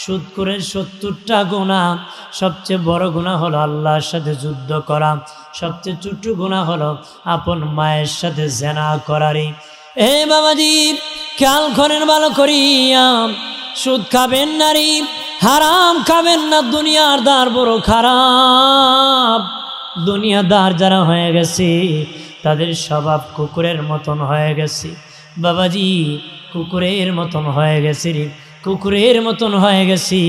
সুদখোরের 70টা গুনাহ। সবচেয়ে বড় গুনাহ হলো আল্লাহর সাথে যুদ্ধ করা, সবচেয়ে ছোট গুনাহ হলো আপন মায়ের সাথে জিনা করারই। এ বাবাজি খেয়াল করেন ভালো করিয়া, সুদ খাবেন নারী, হারাম খাবেন না। দুনিয়ার দ্বার বড় খারাপ। দুনিয়াদার যারা হয়ে গেছে তাদের স্বভাব কুকুরের মতন হয়ে গেছে। বাবাজি কুকুরের মতন হয়ে গেছে রে, কুকুরের মতন হয়ে গেছি।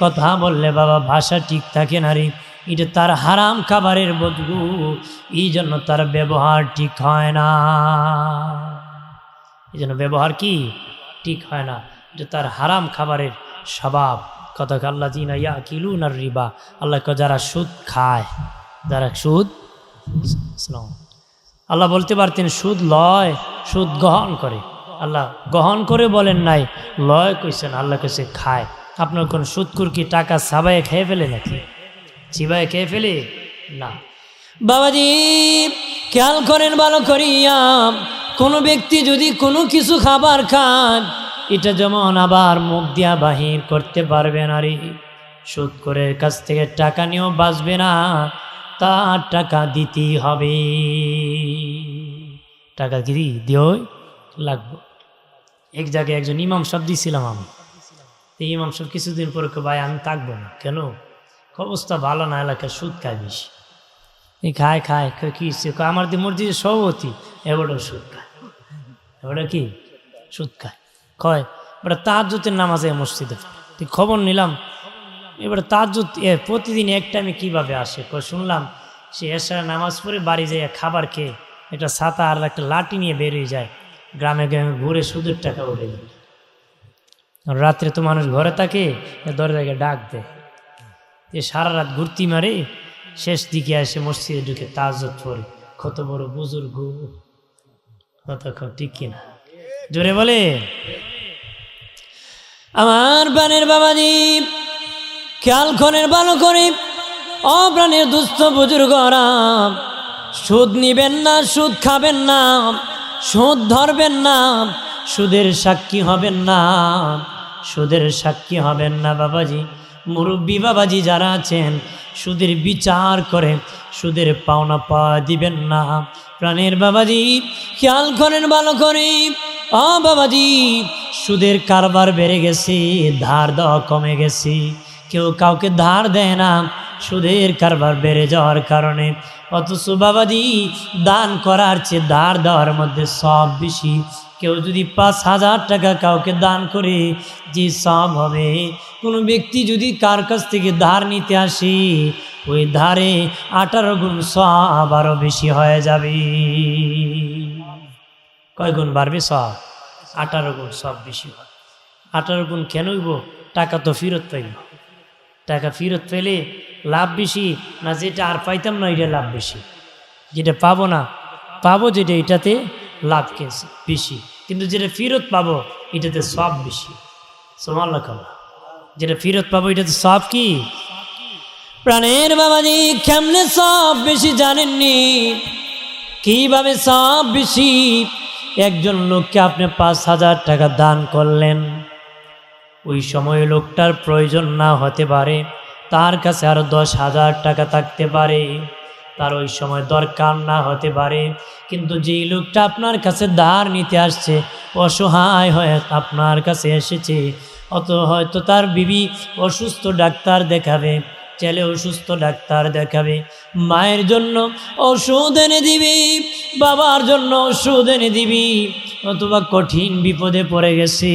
কথা বললে বাবা ভাষা ঠিক থাকে না রে। এটা তার হারাম খাবারের বদলু, এই জন্য তার ব্যবহার ঠিক হয় না। এই জন্য ব্যবহার কি ঠিক হয় না, এটা তার হারাম খাবারের স্বভাব। কথা আল্লাহ জিনা ইয়া কিলুন আর রিবা, আল্লাহ যারা সুদ খায়, যারা সুদ, আল্লাহ বলতে পারতেন সুদ লয়, সুদ গ্রহণ করে। আল্লাহ গ্রহণ করে বলেন নাই, লয় কইছেন। আল্লাহ কইছে খায়। আপনার কোন সুদকুর কি টাকা সাবাই খেয়ে ফেলে নাকি? চিবাই খেয়ে ফেলে না। বাবাজি খেয়াল করেন ভালো করিয়া, কোনো ব্যক্তি যদি কোনো কিছু খাবার খান, এটা যেমন আবার মুখ দিয়া বাহির করতে পারবে না রে। সুদখোরের কাছ থেকে টাকা নিয়েও বাঁচবে না, তার টাকা দিতেই হবে। টাকা কি দিও লাগবে। এক জায়গায় একজন ইমাম সাহেব দিয়েছিলাম আমি। এই ইমাম সাহেব কিছুদিন পরে ভাই আমি থাকবো না। কেন? অবস্থা ভালো না, এলাকায় সুদ খায় বেশি। এই খায় খায় কি আমার দি মসজিদের সভাপতি, এবারও সুদ খায়। এবারে কি সুদ খায় কয় এবার তাহাজ্জুদের নামাজে মসজিদে। তুই খবর নিলাম এবার তাহাজ্জুদ প্রতিদিন এক টাইমে কীভাবে আসে। শুনলাম সে এশার নামাজ পড়ে বাড়ি যায়, খাবার খেয়ে একটা ছাতা আর একটা লাঠি নিয়ে বেরিয়ে যায়, গ্রামে গ্রামে ঘুরে সুদের টাকা উঠে যায়। রাত্রে তো মানুষ ঘরে থাকে, দরজাকে ডাক দেয়। এ সারা রাত ঘুরতি মারে, শেষ দিকে আসে মসজিদে ঢুকে তাহাজ্জুদ পড়ে। কত বড় বুজুর্গ, কতক্ষণ ঠিক কিনা জোরে বলে। আমার প্রাণের বাবাজি খেয়াল করেন ভালো করে, অপ্রাণের দুস্থ বুজুর্গরা, সুদ নিবেন না, সুদ খাবেন না, সুদ ধরবেন না, সুদের সাক্ষী হবেন না, সুদের সাক্ষী হবেন না। বাবাজি মুরব্বী বাবাজি যারা আছেন, সুদের বিচার করে সুদের পাওনা পাওয়া দিবেন না। প্রাণের বাবাজি খেয়াল করেন ভালো করে, বাবাজি সুদের কারবার বেড়ে গেছে, ধার দেওয়া কমে গেছে। কেউ কাউকে ধার দেয় না সুদের কারবার বেড়ে যাওয়ার কারণে। অথচ বাবাজি দান করার চেয়ে ধার দেওয়ার মধ্যে সব বেশি। কেউ যদি 5,000 টাকা কাউকে দান করে যে সব হবে, কোনো ব্যক্তি যদি কার কাছ থেকে ধার নিতে আসে, ওই ধারে 18 গুণ সব আরও বেশি হয়ে যাবে। কয় গুণ বাড়বে? সব 18 গুণ সব বেশি হয়। 18 গুণ কেন হইব? টাকা তো ফেরত পাইব। টাকা ফেরত পেলে লাভ বেশি না যেটা আর পাইতাম না এটা লাভ বেশি? যেটা পাবো না পাবো, যেটা এটাতে লাভ বেশি, কিন্তু যেটা ফেরত পাবো এটাতে সব বেশি। সুবহানাল্লাহ। যেটা ফেরত পাবো এটাতে সব কি? প্রাণের বাবাজি কেমনে সব বেশি জানেননি? কিভাবে সব বেশি? একজন লোককে আপনি 5,000 টাকা দান করলেন, ওই সময় লোকটার প্রয়োজন না হতে পারে, তার কাছে আরো 10,000 টাকা থাকতে পারে, তার ওই সময় দরকার না হতে পারে। কিন্তু যেই লোকটা আপনার কাছে ধার নিতে আসছে, অসহায় হয়ে আপনার কাছে এসেছে, হয়তো তার বিবি অসুস্থ, ডাক্তার দেখাবে, ছেলে অসুস্থ, ডাক্তার দেখাবে, মায়ের জন্য ওষুধ এনে দিবি, বাবার জন্য ওষুধ এনে দিবি, অথবা কঠিন বিপদে পড়ে গেছি,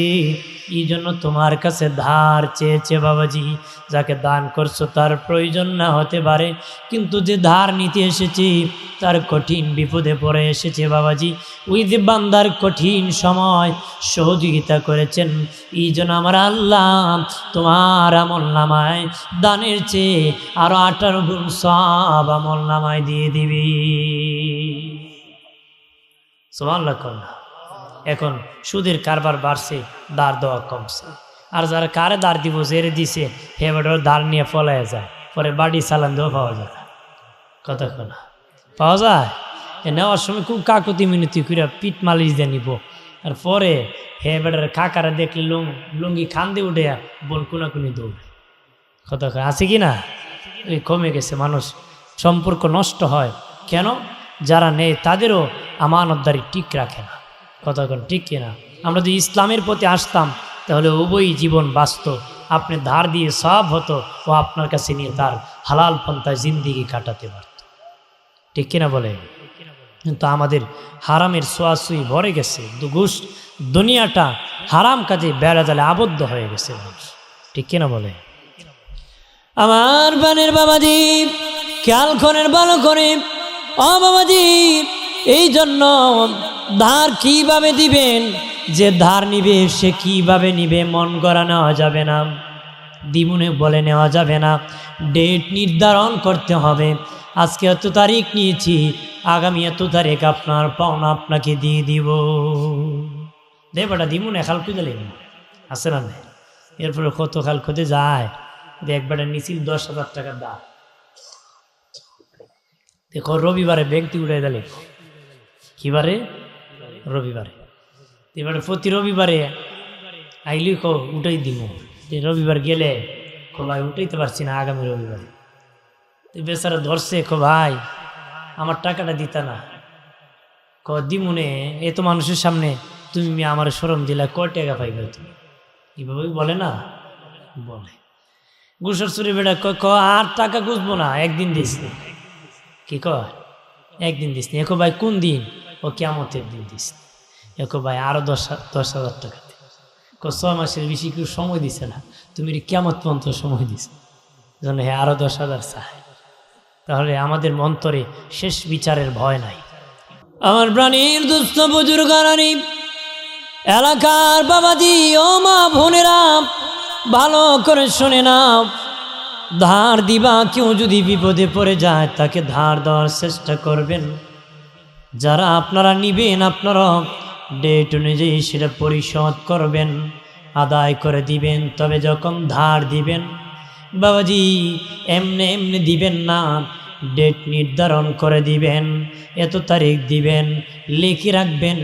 এই জন্য তোমার কাছে ধার চেয়েছে। বাবাজি যাকে দান করছো তার প্রয়োজন না হতে পারে, কিন্তু যে ধার নিতে এসেছে তার কঠিন বিপদে পড়ে এসেছে। বাবাজি ওই যে বান্দার কঠিন সময় সহযোগিতা করেছেন, এই জন্য আমার আল্লাহ তোমার আমল নামায় দানের চেয়ে আরো 18 গুণ সব আমল নামায় দিয়ে দিবি। সুবহানাল্লাহ। এখন সুদের কারবার বাড়ছে, ধার দেওয়া কমছে। আর যারা কারে ধার দিব, জেরে দিছে, হে বেটার ধার নিয়ে ফলাইয়া যায়, পরে বাড়ি চালান দেওয়া পাওয়া যায় না। কতক্ষণ পাওয়া যায়? নেওয়ার সময় খুব কাকুতি মিনতি করে পিঠ মালিশ দিয়ে নিব, আর পরে হে বেটার কাকারা দেখলে লুঙ্গি খান্দে উঠে বোন কোনাকুনি দৌড়ে কথা আছে কি না? এই কমে গেছে, মানুষ সম্পর্ক নষ্ট হয় কেন? যারা নেই তাদেরও আমানতদারি ঠিক রাখে না। কথা ঠিক কিনা? আমরা যদি ইসলামের প্রতি আসতাম তাহলে উভয়ই জীবন বাঁচত, আপনি ধার দিয়ে সব হতো, ও আপনার কাছে নিয়ে তার হালাল পন্থায় জিন্দিগি কাটাতে পারত, ঠিক কিনা বলে? কিন্তু আমাদের হারামের ছোঁয়াছুঁই ভরে গেছে, দুনিয়াটা হারাম কাজে বেড়া জালে আবদ্ধ হয়ে গেছে মানুষ, ঠিক কিনা বলে? আমার বানের বাবাজি খেয়াল করেন ভালো করে, ও বাবাজি, এই জন্য ধার কিভাবে দিবেন, যে ধার নিবে সে কিভাবে নিবে মন গড়া নেওয়া যাবে না, দিমুনে বলে নেওয়া যাবে না, ডেট নির্ধারণ করতে হবে। আজকে এত তারিখ নিয়েছি, আগামী এত তারিখ আপনার পাওনা আপনাকে দিয়ে দিব, দে বেটা দিমুনে খাল খুঁজে লেগে আছে না? এরপরে কত খাল খুঁজে যায়, দেখ বেটা নিছিল 10,000 টাকা দা, দেখো রবিবারে ব্যাংকটি উঠাই দিলে, কিবারে? রবিবারে। এবারে প্রতি রবিবারে আইলি উঠাই দিব, রবিবার গেলে ভাই উঠাইতে পারছি না, আগামী রবিবারে বেচারা ধরছে, ভাই আমার টাকাটা দিতা না, দিমুনে এত মানুষের সামনে তুমি আমার শরম দিলা, কয় টাকা পাইবে তুমি? এইভাবে বলে না, বলে গুসর চুরি বেটা আর টাকা গুছবো না, একদিন দিস নি। কি কয়? একদিন দিস নি। একো ভাই কোন দিন? ও কিয়ামতের দিন দিস। একো ভাই আরো 10,000 টাকা দে। 6 মাসের বেশি কেউ সময় দিছে না, তুমি কিয়ামত পর্যন্ত সময় দিস, জন্য হ্যাঁ আরো 10,000 চায়। তাহলে আমাদের মন্তরে শেষ বিচারের ভয় নাই। আমার প্রাণীর দুস্থ বুজুর্গানি এলাকার বাবাজি ও মা বোনেরা ভালো করে শুনে নাও, ধার দিবা কেউ যদি বিপদে পড়ে যায় তাকে ধার দেওয়ার চেষ্টা করবেন। যারা আপনারা নিবেন আপনারা ডেট অনুযায়ী সেটা পরিশোধ করবেন, আদায় করে দিবেন। তবে যখন ধার দিবেন বাবাজি এমনি এমনি দিবেন না, ডেট নির্ধারণ করে দিবেন, এত তারিখ দিবেন, লিখে রাখবেন,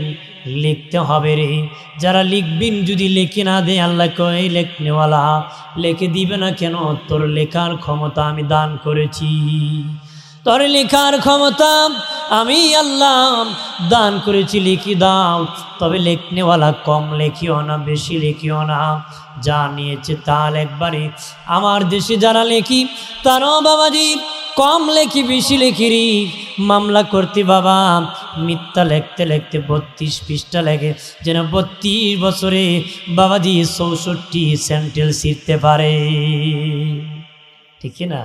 লিখতে হবে রে। যারা লিখবেন যদি লিখে না দেয়, আল্লাহ কয় লেখনেওয়ালা লিখে দিবে না কেন? তোর লেখার ক্ষমতা আমি দান করেছি, তোর লেখার ক্ষমতা আমি আল্লাহ দান করেছি, লিখি দাও। তবে লেখনেওয়ালা কম লেখিও না, বেশি লেখিও না, যা নিয়েছে তার একবারে। আমার দেশে যারা লেখি তারাও বাবাজি কম লেখি বেশি লেখিরি মামলা করতে বাবা, মিথ্যা লিখতে লিখতে 32 পৃষ্ঠা লেগে, যেন 32 বছরে বাবাজি 64 সেন্টেন্স শিখতে পারে, ঠিক না?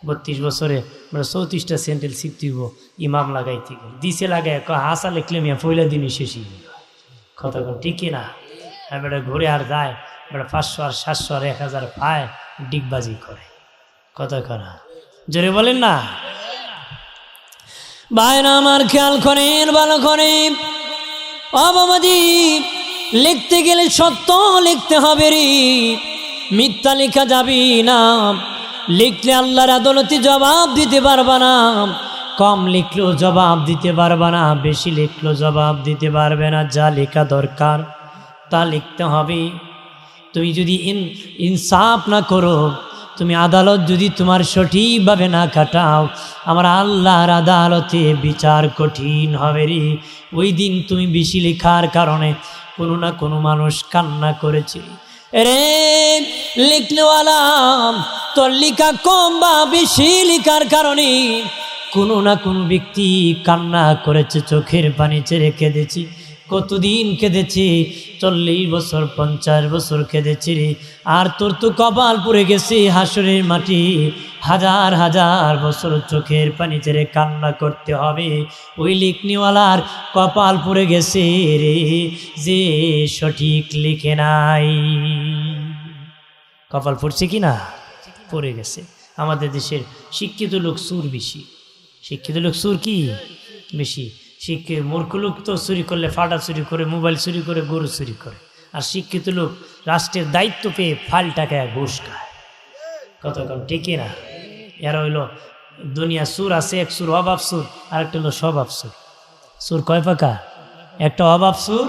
32 বছরে মানে 34টা সেন্টেন্স শিখতেইব, ইমাম লাগাইতে দিছে লাগাই হাসা লিখলে মিয়া পয়লা দিনই শেষই কথা ঠিক না? আর বেটা ঘুরে আর যায়, বেটা 500 আর 700 আর 1000 পায়, ডিগবাজি করে, কথা করা জোরে বলেন না ভাইরা আমার। খেয়াল করেন ভালো করে, ও বাবাজি লিখতে গেলে সত্য লিখতে হবে রে, মিথ্যা লেখা যাবি না। লিখলে আল্লাহর আদালতে জবাব দিতে পারবা না, কম লিখলেও জবাব দিতে পারবা না, বেশি লিখলেও জবাব দিতে পারবে না। যা লেখা দরকার তা লিখতে হবে। তুমি যদি ইনসাফ না করো, তুমি আদালত যদি তোমার সঠিকভাবে না কাটাও, আমার আল্লাহর আদালতে বিচার কঠিন হবে রে। ওই দিন তুমি বেশি লেখার কারণে কোনো না কোনো মানুষ কান্না করেছে রে। লিখনেওয়ালা তোর লেখা কম বা বেশি লেখার কারণে কোনো না কোনো ব্যক্তি কান্না করেছে, চোখের পানি ছেড়ে কেঁদেছে। কতদিন কেঁদেছে? 40 বছর 50 বছর কেঁদেছে রে। আর তোর তো কপাল পুড়ে গেছে হাসরের মাটি, হাজার হাজার বছর চোখের পানি ছেড়ে কান্না করতে হবে। ওই লিখনিওয়ালার কপাল পুড়ে গেছে রে, যে সঠিক লিখে নাই। কপাল পড়ছে কি না? পড়ে গেছে। আমাদের দেশের শিক্ষিত লোক সুর বেশি, শিক্ষিত লোক সুর কি বেশি। মূর্খ লোক তো চুরি করলে ফাটা চুরি করে, মোবাইল চুরি করে, গরু চুরি করে। আর শিক্ষিত লোক রাষ্ট্রের দায়িত্ব পেয়ে ফাইল টাকায় ঘুষ খায়, কতক্ষণ ঠিকই না? এরা হইল দুনিয়া সুর আছে, এক সুর অভাব সুর, আর একটা হলো স্বভাব সুর। সুর কয় প্রকার? একটা অভাব সুর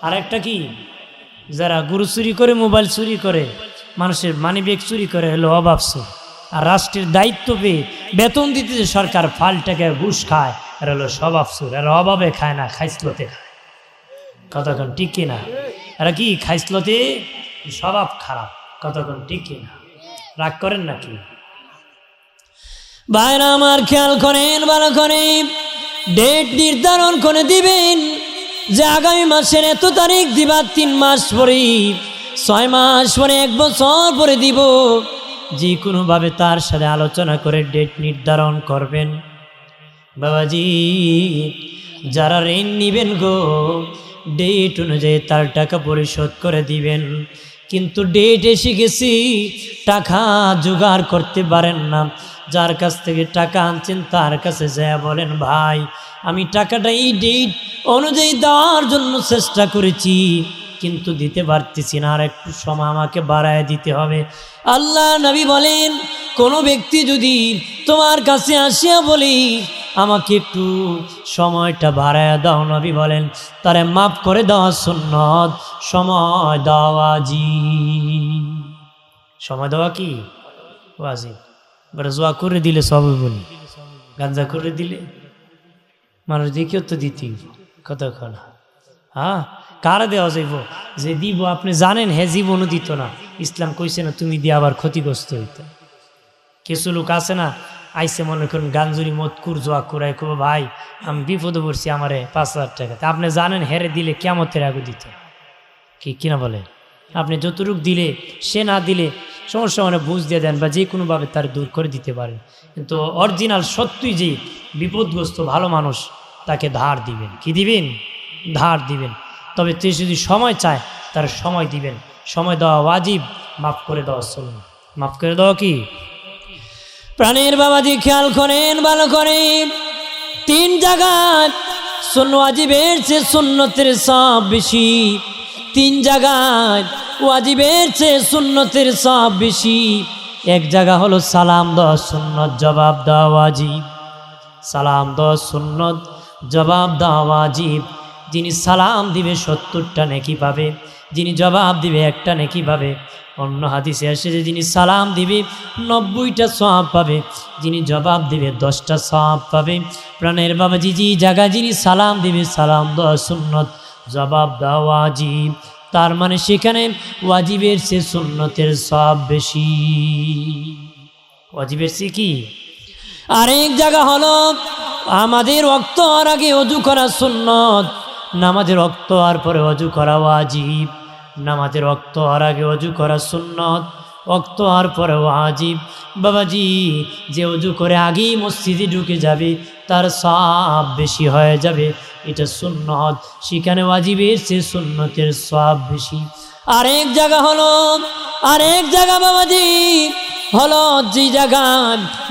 আর একটা কি, যারা গরু চুরি করে, মোবাইল চুরি করে, মানুষের মানিব্যাগ চুরি করে, হলো অভাব চোর। আর রাষ্ট্রের দায়িত্ব পেয়ে বেতন দিতে যে সরকার ফালটাকে ঘুষ খায়, আর হলো স্বভাব চোর। আর অভাবে খায় না, খাইসলতে খায়। কতক্ষণ ঠিক কিনা? আর কি খাইসলতে স্বভাব খারাপ। কতক্ষণ ঠিক কিনা? রাগ করেন নাকি? ভাইরা আমার খেয়াল করেন, ভালো করে ডেট নির্ধারণ করে দিবেন যে আগামী মাসের এত তারিখ দিবা, 3 মাস পরে, 6 মাস পরে, 1 বছর পরে দিব। যে কোনোভাবে তার সাথে আলোচনা করে ডেট নির্ধারণ করবেন। বাবাজি, যারা ঋণ নিবেন গো, ডেট অনুযায়ী তার টাকা পরিশোধ করে দিবেন। কিন্তু ডেট এসে গেছি, টাকা জোগাড় করতে পারেন না, যার কাছ থেকে টাকা আনছেন তার কাছে যায় বলেন, ভাই আমি টাকাটা এই ডেট অনুযায়ী দেওয়ার জন্য চেষ্টা করেছি, কিন্তু দিতে পারতেছি না, আর একটু সময় আমাকে বাড়ায় দিতে হবে। আল্লাহ নবী বলেন, কোনো ব্যক্তি যদি তোমার কাছে আসিয়া বলি আমাকে একটু সময়টা বাড়ায় দাও, নবী বলেন তারে মাফ করে দেওয়া সুন্নত, সময় দেওয়া ওয়াজিব। সময় দেওয়া কি ওয়াজিব? এবার জোয়া করে দিলে সবই বলি, গাঞ্জা করে দিলে মানুষ দেখিও তো দিতেই। কতক্ষণ? হ্যাঁ, কারা দেওয়া যাইব? যে দিব আপনি জানেন হে জীবনও দিত না, ইসলাম কইছে না তুমি দিয়ে আবার ক্ষতিগ্রস্ত হইতে। কিছু লোক আছে না, আইসে মনে করেন গাঞ্জুরি মতকুর জোয়া করে, কব ভাই আমি বিপদে পড়ছি, আমারে 5,000 টাকা। আপনি জানেন হেরে দিলে কিয়ামতের আগে দিত, কি কিনা বলে? আপনি যতটুক দিলে, সে না দিলে সমস্যা মানে বুঝ দিয়ে দেন, বা যে কোনোভাবে তার দূর করে দিতে পারেন। কিন্তু অরিজিনাল সত্যই যে বিপদগ্রস্ত ভালো মানুষ, তাকে ধার দিবেন। কি দিবেন? ধার দিবেন। তবে সে যদি সময় চায়, তার সময় দিবেন। সময় দেওয়া ওয়াজিব, মাফ করে দেওয়া সুন্নাহ। মাফ করে দেওয়া কি? প্রাণের বাবাজি খেয়াল করেন, ভালো করে 3 জায়গায় ওয়াজিবের চেয়ে সুন্নতের সব বেশি। 3 জায়গায় ওয়াজিবের চেয়ে সুন্নতের সব বেশি। এক জায়গা হলো সালাম দেওয়া সুন্নত, জবাব দেওয়া ওয়াজিব। সালাম দেওয়া সুন্নত, জবাব দেওয়া ওয়াজিব। যিনি সালাম দিবে 70টা নেকি পাবে, যিনি জবাব দিবে 1টা নেকি পাবে। অন্য হাদিসে আসে যে যিনি সালাম দিবে 90টা সওয়াব পাবে, যিনি জবাব দিবে 10টা সওয়াব পাবে। প্রাণের বাবাজি, যে জায়গায় যিনি সালাম দিবে, সালাম দেওয়া সুন্নত, জবাব দেওয়া ওয়াজিব। তার মানে সেখানে ওয়াজিবের চেয়ে সুন্নতের সওয়াব বেশি। ওয়াজিবের চেয়ে কি? আরেক জায়গা হলো আমাদের ওয়াক্ত হওয়ার আগে ওযু করা সুন্নত, নামাজের ওয়াক্ত হওয়ার পরে ওযু করা ওয়াজিব। নামাজের ওয়াক্ত হওয়ার আগে ওযু করা সুন্নত, ওয়াক্ত হওয়ার পরে ওয়াজিব। বাবাজি, যে ওযু করে আগেই মসজিদে ঢুকে যাবে তার সওয়াব বেশি হয়ে যাবে, এটা সুন্নত। সেখানে ওয়াজিবের চেয়ে সুন্নতের সওয়াব বেশি। আরেক জায়গা হলো, আরেক জায়গা বাবাজি হলো যে জায়গা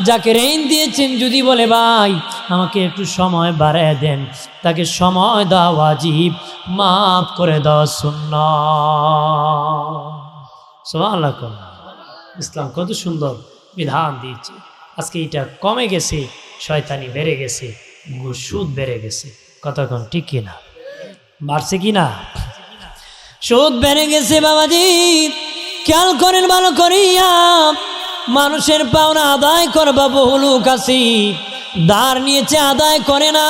যাকে ঋণ দিয়েছেন যদি বলে ভাই আমাকে একটু সময় বাড়ায় দেন, তাকে সময় দেওয়া ওয়াজিব, মাফ করে দেওয়া সুন্নাহ। সুবহানাল্লাহ। ইসলাম কত সুন্দর বিধান দিয়েছে। আজকে এটা কমে গেছে, শয়তানি বেড়ে গেছে, সুদ বেড়ে গেছে। কতক্ষণ ঠিক কিনা? বাড়ছে কিনা? সুদ বেড়ে গেছে বাবাজি, খেয়াল করেন ভালো করিয়া। মানুষের পাওনা আদায় করবা বহু লোক আছে, ধার নিয়েছে আদায় করে না,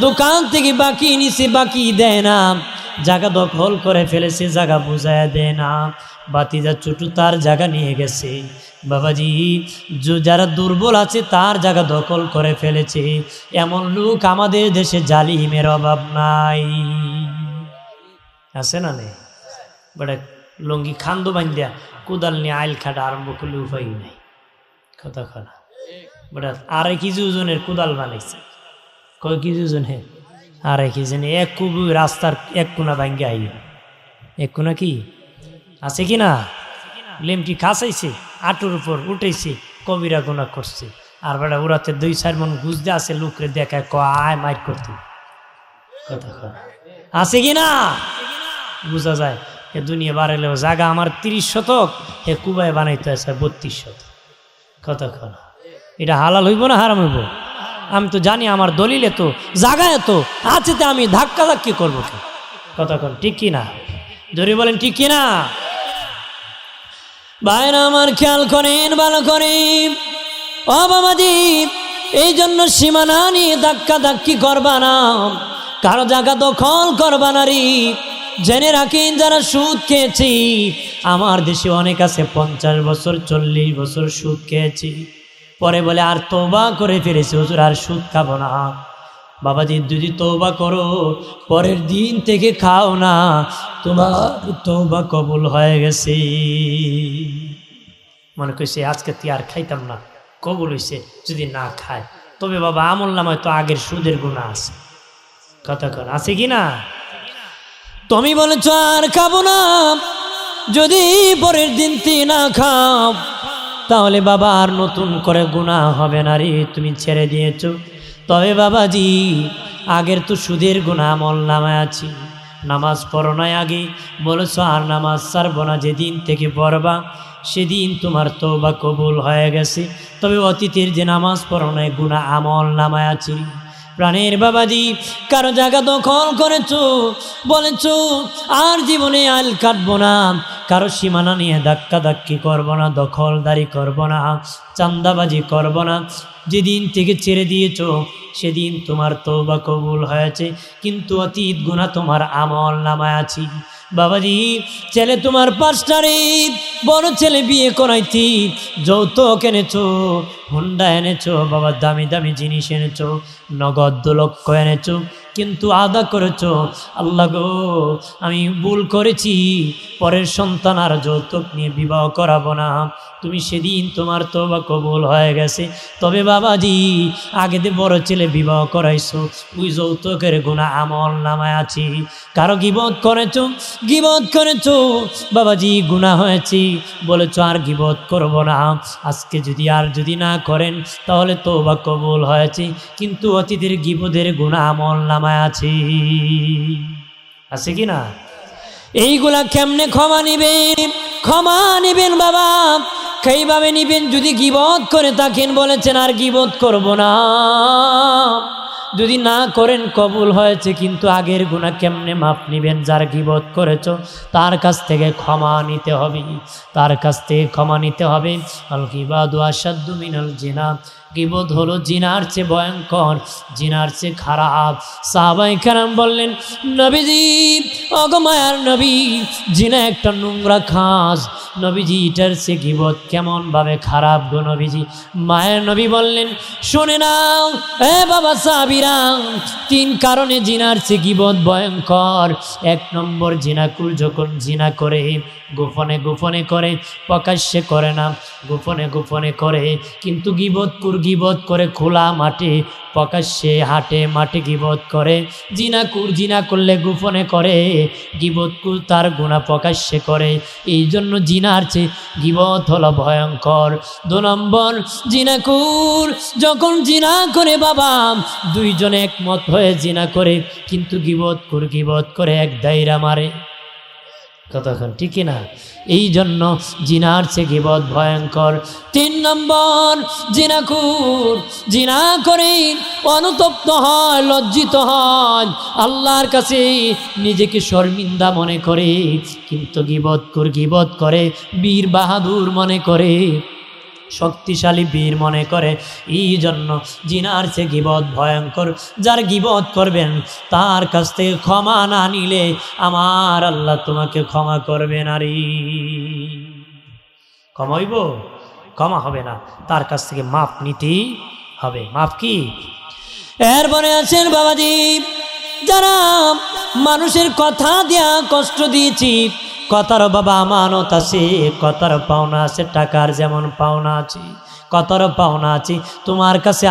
দোকান থেকে বাকি নিচে বাকি দেয় না, জায়গা দখল করে ফেলেছে, জায়গা বুঝায় দেয় না, বাতিজা ছোটু তার জায়গা নিয়ে গেছে। বাবাজি, যারা দুর্বল আছে তার জায়গা দখল করে ফেলেছে। এমন লোক আমাদের দেশে জালিমের অভাব নাই, আছে না? নেই? বড় লঙ্গি খান্দো বান্ধিয়া কোদাল নিয়ে আইল খাটা আরম্ভ করলে উপায় নাই। কথা খানা বড় 2.5 কেজি ওজনের কোদাল বানাইছে। কয় কেজি ওজন? হে 2.5 কেজি। এক কুবু রাস্তার এক কোনা ভাঙ্গে আইল। এক কোনা কি আছে কি না? লেমটি খাসাইছে, আটুর উপর উঠেছে, কবিরা গুনাহ করছে। আর বেড়া ওরাতে 2-4 মন ঘুষ দিয়ে আছে, লোকরে দেখায় কয় মাইর করতে। কথা খানা আছে কি না? বুঝা যায় এ দুনিয়া বাড়াইলেও জায়গা আমার 30 শতক, এ কুবায় বানাইতে আছে 32 শতক। কতক্ষণ? এটা হালাল হইব না হারাম হইব? আমি তো জানি আমার দলিলে তো জায়গা এত আছে, তো আমি ধাক্কা ধাক্কি করবো কেন? কতক্ষণ ঠিক কিনা জোরে বলেন ঠিক কিনা ভাইরা আমার খেয়াল করেন ভালো করে ও বাবাজি এই জন্য সীমানা নিয়ে ধাক্কা ধাক্কি করবা না কারো জায়গা দখল করবা না রে জেনে রাখেন যারা সুদ খেয়েছি আমার দেশে অনেক আছে 50 বছর 40 বছর সুদ খেয়েছি পরে বলে আর তওবা করে ফেলেছি হুজুর আর সুদ খাবো না বাবাজি যদি তওবা করো পরের দিন থেকে খাও না তোমার তওবা কবুল হয়ে গেছে মনে করছে আজকে তুই আর খাইতাম না কবুল হয়েছে যদি না খায় তবে বাবা আমল নামায় তো আগের সুদের গুনাহ আছে কতক্ষণ আছে কি না তুমি বলেছ আর খাবো না যদি পরের দিন তুই না খাও তাহলে বাবা আর নতুন করে গুনাহ হবে না রে তুমি ছেড়ে দিয়েছো তবে বাবাজি আগের তো সুদের গুনাহ আমল নামায় আছি নামাজ পড়ো নাই আগে বলেছ আর নামাজ ছাড়বো না যেদিন থেকে পড়বা সেদিন তোমার তওবা কবুল হয়ে গেছে তবে অতীতের যে নামাজ পড়ো নাই গুনাহ আমল নামায় আছি প্রাণের বাবাজি কারো জায়গা দখল করেছো বলেছো আর জীবনে আইল কাটবো না কারো সীমানা নিয়ে ধাক্কা ধাক্কি করবো না দখলদারি করবো না চান্দাবাজি করবো না যেদিন থেকে ছেড়ে দিয়েছো সেদিন তোমার তওবা কবুল হয়েছে কিন্তু অতীত গুনাহ তোমার আমল নামায় আছে বাবাজি ছেলে তোমার 5টা রে বড় ছেলে বিয়ে করাইতি যৌতুক এনেছো হুন্ডা এনেছো বাবা দামি দামি জিনিস এনেছো নগদ 2 লক্ষ এনেছো কিন্তু আদা করেছো আল্লাহ গো আমি ভুল করেছি পরের সন্তান আর যৌতুক নিয়ে বিবাহ করাবো না তুমি সেদিন তোমার তওবা কবুল হয়ে গেছে তবে বাবাজি আগে যে বড় ছেলে বিবাহ করাইছো ওই যৌতুকের গুনাহ আমল নামায় আছে কারো গীবত করেছো বাবাজি গুনাহ হয়েছে বলেছো আর গীবত করব না আজকে যদি না করেন তাহলে তওবা কবুল হয়েছে কিন্তু অতীতের গীবতের গুনাহ আমল নামায় আছে কি না এইগুলা কেমনে ক্ষমা নিবেন বাবা সেইভাবে নিবেন যদি গীবত করে থাকেন বলেছেন আর গীবত করব না যদি না করেন কবুল হয়েছে কিন্তু আগের গুনাহ কেমনে মাপ নিবেন যার গীবত করেছো তার কাছ থেকে ক্ষমা নিতে হবে আল গীবাতু আশাদ্দু মিনাল জিনা গীবত হলো জিনার চেয়ে ভয়ঙ্কর জিনার চেয়ে খারাপ সাহাবায়ে কেরাম বললেন নবীজি ওগো মায়ার নবী জিনা একটা নোংরা কাজ নবীজি এটার চেয়ে গীবত কেমন ভাবে খারাপ গো নবীজি মায়ের নবী বললেন শুনে নাও এ বাবা সাহাবীরা 3 কারণে জিনার চেয়ে গীবত ভয়ঙ্কর 1 নম্বর জিনাকুর যখন জিনা করে গোপনে করে প্রকাশ্যে করে না গোপনে করে কিন্তু গীবত করে খোলা মাঠে প্রকাশ্যে হাটে মাঠে গীবত করে জিনা করলে গোপনে করে গীবতকুর তার গুনাহ প্রকাশ্যে করে এই জন্য জিনার চেয়ে গীবত হলো ভয়ঙ্কর 2 নম্বর জিনাকুর যখন জিনা করে বাবা 2 জনে একমত হয়ে জিনা করে কিন্তু গীবত করে এক দায়রা মারে কতক্ষণ ঠিক না এই জন্য জিনার চেয়ে গীবত ভয়ঙ্কর 3 নম্বর জিনাকুর জিনা করে অনুতপ্ত হয় লজ্জিত হয় আল্লাহর কাছে নিজেকে শর্মিন্দা মনে করে কিন্তু গীবত করে বীর বাহাদুর মনে করে শক্তিশালী বীর মনে করে এই জন্য জিনার চেয়ে গীবত ভয়ঙ্কর যার গীবত করবেন তার কাছ থেকে ক্ষমা না নিলে আমার আল্লাহ তোমাকে ক্ষমা করবে না রে ক্ষমা হবে না তার কাছ থেকে মাপ নিতেই হবে মাপ কি এরপরে আছেন বাবাজি যারা মানুষের কথা দিয়া কষ্ট দিয়েছি কথার বাবা আমানত আছে কথার পাওনা আছে টাকার যেমন পাওনা আছে কথার পাওনা আছে তোমার কাছে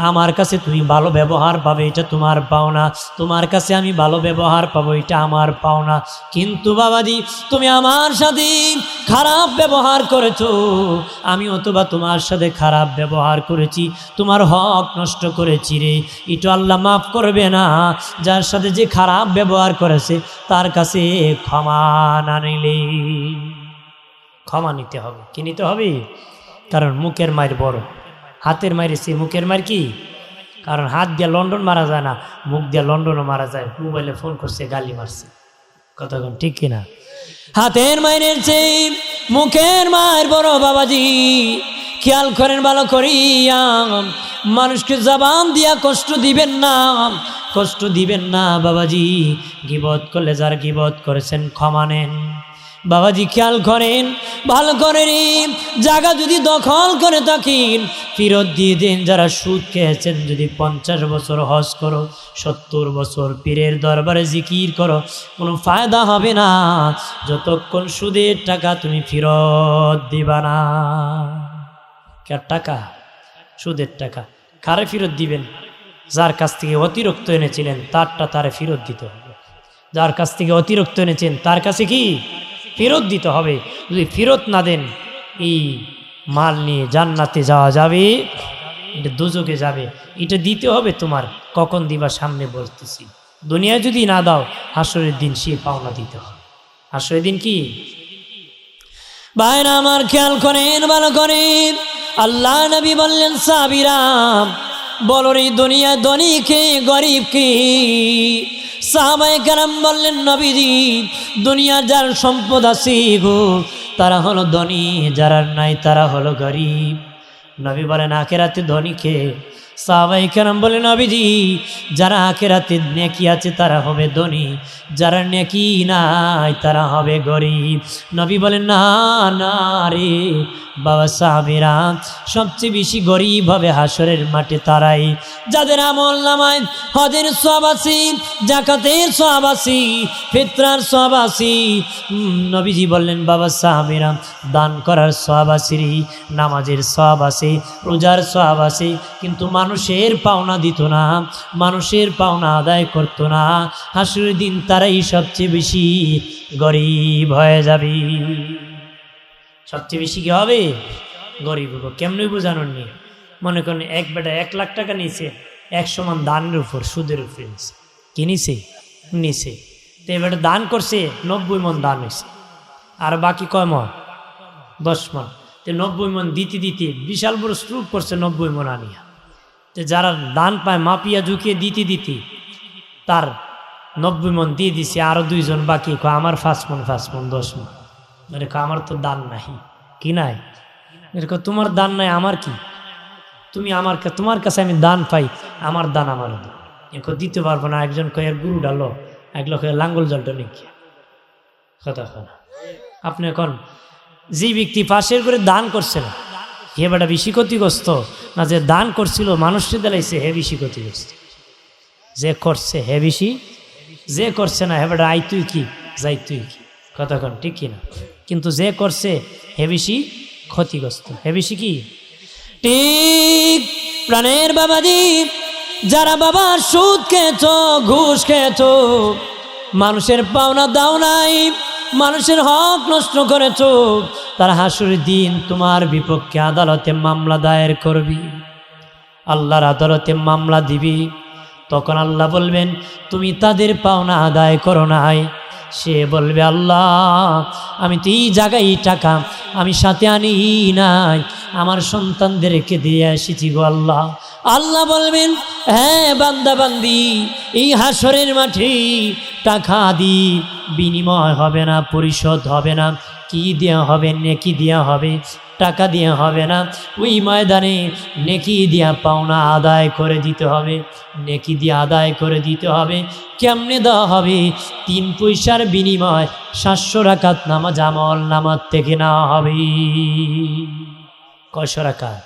আমার কাছে তুমি ভালো ব্যবহার পাবে এটা তোমার পাওনা তোমার কাছে আমি ভালো ব্যবহার পাবো এটা আমার পাওনা কিন্তু বাবাজি তুমি আমার সাথে খারাপ ব্যবহার করেছো আমি অথবা তোমার সাথে খারাপ ব্যবহার করেছি তোমার হক নষ্ট করেছি রে এটা আল্লাহ মাফ করবে না যার সাথে যে খারাপ ব্যবহার করেছে তার কাছে ক্ষমা না নিলে ক্ষমা নিতে হবে কি নিতে হবে কারণ মুখের মায়ের বড় হাতের মায়ের সে মুখের মায়ের কি কারণ হাত দিয়ে লন্ডন মারা যায় না, মুখ দিয়ে লন্ডনও মারা যায়। মোবাইলে ফোন করছে, গালি মারছে, কতক্ষণ ঠিক কিনা? হাতের মায়ের চেয়ে মুখের মায়ের বড় বাবাজি, খেয়াল করেন ভালো করিয়া, মানুষকে জবান দিয়া কষ্ট দিবেন না, কষ্ট দিবেন না বাবাজি। গীবত করলে যার গীবত করেছেন ক্ষমা নেন বাবাজি। খেয়াল করেন ভালো করে, জায়গা যদি দখল করে থাকেন ফেরত দিয়ে দেন। যারা সুদ খেয়েছেন, যদি 50 বছর হজ করো, 70 বছর পীরের দরবারে জিকির করো, কোনো ফায়দা হবে না যতক্ষণ সুদের টাকা তুমি ফেরত দিবা না। কার টাকা? সুদের টাকা। কারে ফেরত দিবেন? যার কাছ থেকে অতিরিক্ত এনেছিলেন তারটা তারে ফেরত দিতে হবে। যার কাছ থেকে অতিরিক্ত এনেছেন তার কাছে কি ফেরত দিতে হবে। যদি ফেরত না দেন, এই মাল নিয়ে জান্নাতে যাওয়া যাবে, এটা দোজখে যাবে। এটা দিতে হবে তোমার। কখন দিবা সামনে বলতেছি। দুনিয়ায় যদি না দাও, হাসরের দিন সে পাওনা দিতে হবে। হাসরের দিন কি ভাইরা আমার খেয়াল করেন ভালো করেন। আল্লাহ নবী বললেন, সাহাবীরাম বলো রে দুনিয়া ধনীকে গরিবকে? সাহাবায়ে কেরাম বললেন, নবীজি দুনিয়ার যার সম্পদ আছে গো তারা হলো ধনী, যারা নাই তারা হলো গরিব। নবী বলেন, আখিরাতে ধনীকে? সাহাবায়ে কেরাম বলেন, নবীজি যারা আখিরাতে নেকি আছে তারা হবে ধনী, যারা নেকি নাই তারা হবে গরিব। নবী বলেন, না না রে বাবা সাহাবীরা, সবচেয়ে বেশি গরিব হবে হাসরের মাঠে তারাই, যাদের আমল নামায় হজের সওয়াব আছে, যাকাতের সওয়াব আছে, ফিতরার সওয়াব আছে। নবীজি বললেন, বাবা সাহাবীরা দান করার সওয়াব আছে, নামাজের সওয়াব আছে, রোজার সওয়াব আছে, কিন্তু মানুষের পাওনা দিত না, মানুষের পাওনা আদায় করতো না। হাসরের দিন তারাই সবচেয়ে বেশি গরিব হয়ে যাবে। সবচেয়ে বেশি কি হবে? গরিব হবো। কেমনি বোঝানোর নেই। মনে করেন এক বেটা 1 লাখ টাকা নিয়েছে, 100 মান দানের উপর, সুদের উপর নিছে। কি নিছে? নিছে। তো এবার দান করছে, 90 মন দান হয়েছে, আর বাকি কয় মন? 10 মন। তো 90 মন দিতে দিতে বিশাল বড় স্ট্রোক করছে 90 মন আনিয়া। তো যারা দান পায় মাপিয়া ঝুঁকিয়ে দিতে দিতে তার 90 মন দিয়ে দিছে, আরো 2 জন বাকি কয় আমার 5 মন 10 মন। মানে আমার তো দান নাই। কি নাই? এরকম তোমার দান নাই, আমার কি? তুমি আমার তোমার কাছে আমি দান পাই, আমার দান আমার এখন দিতে পারবো না। একজন কয়ের গুরু ডালো, এক লোক লাঙ্গল জলটা নাকি কথা না। আপনি এখন যে ব্যক্তি পাশের করে দান করছে না, হে বেটা বেশি ক্ষতিগ্রস্ত না যে দান করছিল মানুষকে দিলাইছে হে বেশি ক্ষতিগ্রস্ত? যে করছে হে বেশি, যে করছে না হে বেটা আই তুই কি যাই তুই কি কথা কন ঠিক কিনা? কিন্তু যে করছে হে বেশি ক্ষতিগ্রস্ত, হে বেশি কি ঠিক? প্রাণের বাবাজি, যারা বাবা সুদ খেয়েছ, ঘুষ খেয়েছ, মানুষের পাওনা দাও নাই, মানুষের হক নষ্ট করেছ, তারা হাসুরের দিন তোমার বিপক্ষে আদালতে মামলা দায়ের করবি, আল্লাহর আদালতে মামলা দিবি। তখন আল্লাহ বলবেন তুমি তাদের পাওনা আদায় করো নাই। সে বলবে আল্লাহ আমি তো এই জায়গায় টাকা আমি সাথে আনি নাই, আমার সন্তানদেরকে দিয়ে এসেছি গো আল্লাহ। আল্লাহ বলবেন হ্যাঁ বান্দা বান্দি, এই হাসরের মাঠে টাকা দি বিনিময় হবে না, পরিশোধ হবে না। কি দেওয়া হবে? নেকি দেওয়া হবে, টাকা দেওয়া হবে না। ওই ময়দানে নেকি দিয়া পাওনা আদায় করে দিতে হবে, নেকি দিয়ে আদায় করে দিতে হবে। কেমনে দেওয়া হবে? 3 পয়সার বিনিময় 700 রাকাত নামাজ আমল নামাজ থেকে নেওয়া হবে। কয়শো রাকাত?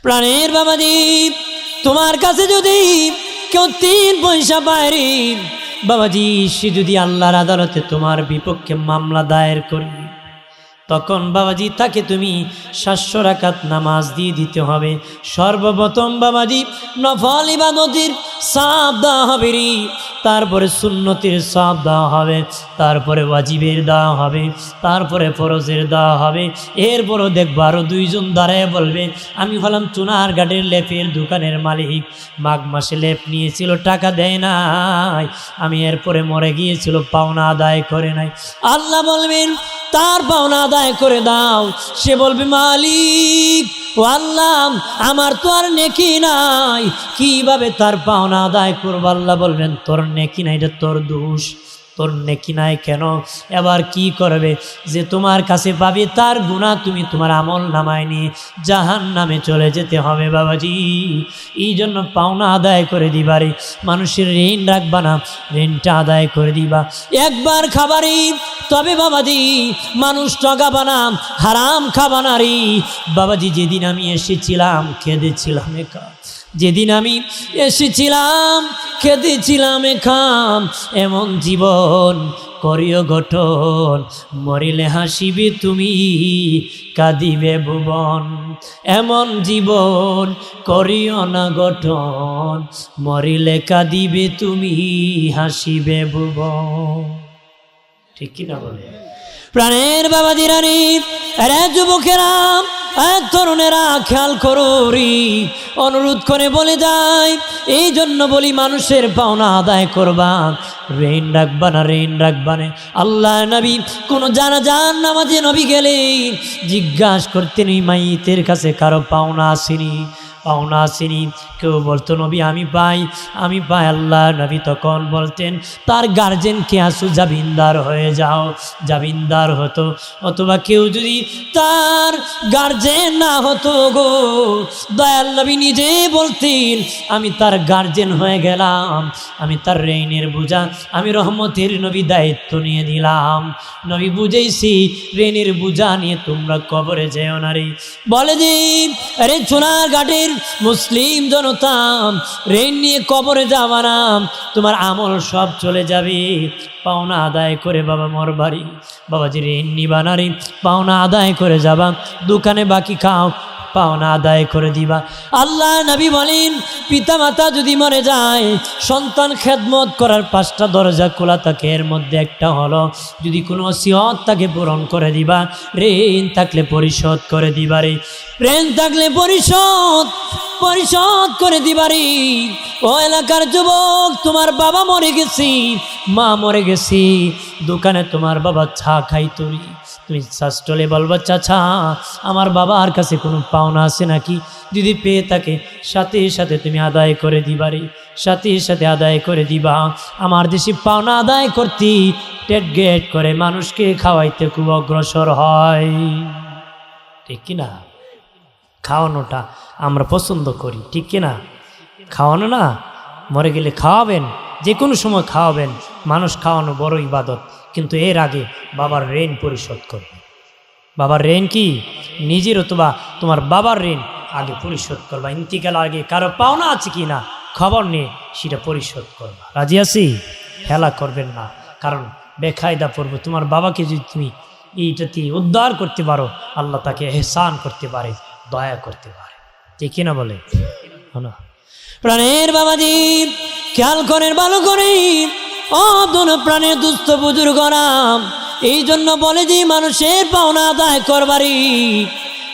প্রাণের বাবাজি, তোমার কাছে যদি কেউ 3 পয়সা পায় রে বাবাজি, সে যদি আল্লাহর আদালতে তোমার বিপক্ষে মামলা দায়ের করে, তখন বাবাজি তাকে তুমি 700 রাকাত নামাজ দিয়ে দিতে হবে। সর্বপ্রথম বাবাজি নফল ইবাদতের সওয়াব দেওয়া হবে রে, তারপরে সুন্নতের সওয়াব দেওয়া হবে, তারপরে ওয়াজিবের দেওয়া হবে, তারপরে ফরজের দেওয়া হবে। এরপরও দেখবো আরও 2 জন দাঁড়ায় বলবে আমি হলাম চুনার ঘাটের লেপের দোকানের মালিক, মাঘ মাসে লেপ নিয়েছিল টাকা দেয় নাই, আমি এরপরে মরে গিয়েছিল পাওনা আদায় করে নাই। আল্লাহ বলবেন তার পাওনা আদায় করে দাও। সে বলবে মালিক ও আল্লাহ আমার তো আর নেকি নাই, কিভাবে তার পাওনা আদায় করবো? আল্লাহ বলবেন তোর নেকি নাই, এটা তোর দোষ, তোর নেকি নাই কেন? এবার কি করবে? যে তোমার কাছে পাবে তার গুনাহ তুমি তোমার আমল নামায় নিয়ে জাহান্নামে চলে যেতে হবে বাবাজি। এই জন্য পাওনা আদায় করে দিবারে, মানুষের ঋণ রাখবা না, ঋণটা আদায় করে দিবা। একবার খাবারই তবে বাবাজি মানুষ ঠকাবা না, হারাম খাবা না রে বাবাজি। যেদিন আমি এসেছিলাম কেঁদেছিলাম একা, যেদিন আমি এসেছিলাম কেঁদেছিলাম এখাম। এমন জীবন করিও গঠন, মরিলে হাসিবে তুমি কাঁদিবে ভুবন। এমন জীবন করিও না গঠন, মরিলে কাঁদিবে তুমি হাসিবে ভুবন। ঠিক কিনা বলে? প্রাণের বাবাজিরা রে, আরে যুবকেরা, তরুণেরা খেয়াল করো রে, অনুরোধ করে বলে যায়। এই জন্য বলি মানুষের পাওনা আদায় করবা, ঋণ রাখবা না, ঋণ রাখবা না। আল্লাহ নবী কোনো জানাজার নামাজে নবী গেলে জিজ্ঞাসা করতেন এই মাইতের কাছে কারো পাওনা আসেনি, পাওনা আসেনি। কেউ বলতো নবী আমি পাই, আমি পাই। আল্লাহ নবী তখন বলতেন তার গার্জেনকে আসু জামিনদার হয়ে যাও, জামিনদার হতো। অথবা কেউ যদি তার গার্জেন না হতো গো, দয়াল নবী নিজে বলতেন আমি তার গার্জেন হয়ে গেলাম, আমি তার ঋণের বোঝা, আমি রহমতের নবী দায়িত্ব নিয়ে দিলাম। নবী বুঝেছি ঋণের বোঝা নিয়ে তোমরা কবরে যেও না রে। বলে যে আরে সোনার ঘাটের মুসলিম জনতা, ঋণ নিয়ে কবরে যাবা না, তোমার আমল সব চলে যাবে। পাওনা আদায় করে বাবা মোর বাড়ি, বাবাজি ঋণ নিবা না রে, পাওনা আদায় করে যাবা। দোকানে বাকি খাও, পাওনা আদায় করে দিবা। আল্লাহ নবী বলেন পিতা মাতা যদি মরে যায়, সন্তান খেদমত করার 5টা দরজা খোলা থাকে, এর মধ্যে একটা হলো যদি কোনো ওসিয়ত তাকে পূরণ করে দিবা, ঋণ থাকলে পরিশোধ করে দিবা রে, ঋণ থাকলে পরিশোধ করে দিবা রে। ও এলাকার যুবক, তোমার বাবা মরে গেছি, মা মরে গেছি, দোকানে তোমার বাবা চা খাইতো রে, তুমি শাস্টলে বলবা চাচা আমার বাবার কাছে কোনো পাওনা আছে নাকি? যদি পেয়ে থাকে সাথে সাথে তুমি আদায় করে দিবা রে, সাথে সাথে আদায় করে দিবা। আমার দেশে পাওনা আদায় করতে টেট গেট করে মানুষকে খাওয়াইতে খুব অগ্রসর হয়, ঠিক কিনা? খাওয়ানোটা আমরা পছন্দ করি, ঠিক কিনা? খাওয়ানো না, মরে গেলে খাওয়াবেন, যে কোনো সময় খাওয়াবেন, মানুষ খাওয়ানো বড় ইবাদত। কিন্তু এর আগে বাবার ঋণ পরিশোধ করবে। বাবার ঋণ কি? নিজের অথবা তোমার বাবার ঋণ আগে পরিশোধ করবা। ইন্তিকাল আগে কারো পাওনা আছে কি না খবর নিয়ে সেটা পরিশোধ করবা। রাজি আছি? হেলা করবেন না, কারণ বেকায়দা পড়বো। তোমার বাবাকে যদি তুমি এইটাতে উদ্ধার করতে পারো, আল্লাহ তাকে এহসান করতে পারে, দয়া করতে পারে, ঠিক কিনা বলে? প্রাণের বাবাজি খেয়াল করেন ভালো করে, ও দোন প্রাণের দুস্থ বুজুর্গরা, এই জন্য বলে যে মানুষের পাওনা আদায় করবারই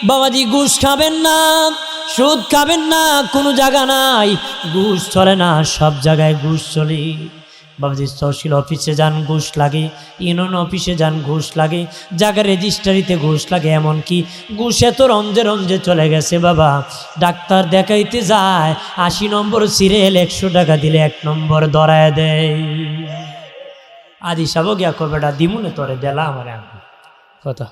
বাবাজি ঘুষ খাবেন না, সুদ খাবেন না, কোনো জায়গা নাই ঘুষ চলে না, সব জায়গায় ঘুষ চলে। বাবাজি তহসিল অফিসে যান ঘুষ লাগে, ইউনিয়ন অফিসে যান ঘুষ লাগে, জায়গা রেজিস্ট্রারিতে ঘুষ লাগে, এমনকি ঘুষ এত রঞ্জে রঞ্জে চলে গেছে বাবা, ডাক্তার দেখাইতে যায় 80 নম্বর সিরিয়াল 100 টাকা দিলে 1 নম্বর ধরায় দেয়। আদি সাব গিয়া কবেটা দিমুনে তোরে দেলা আমার কথা,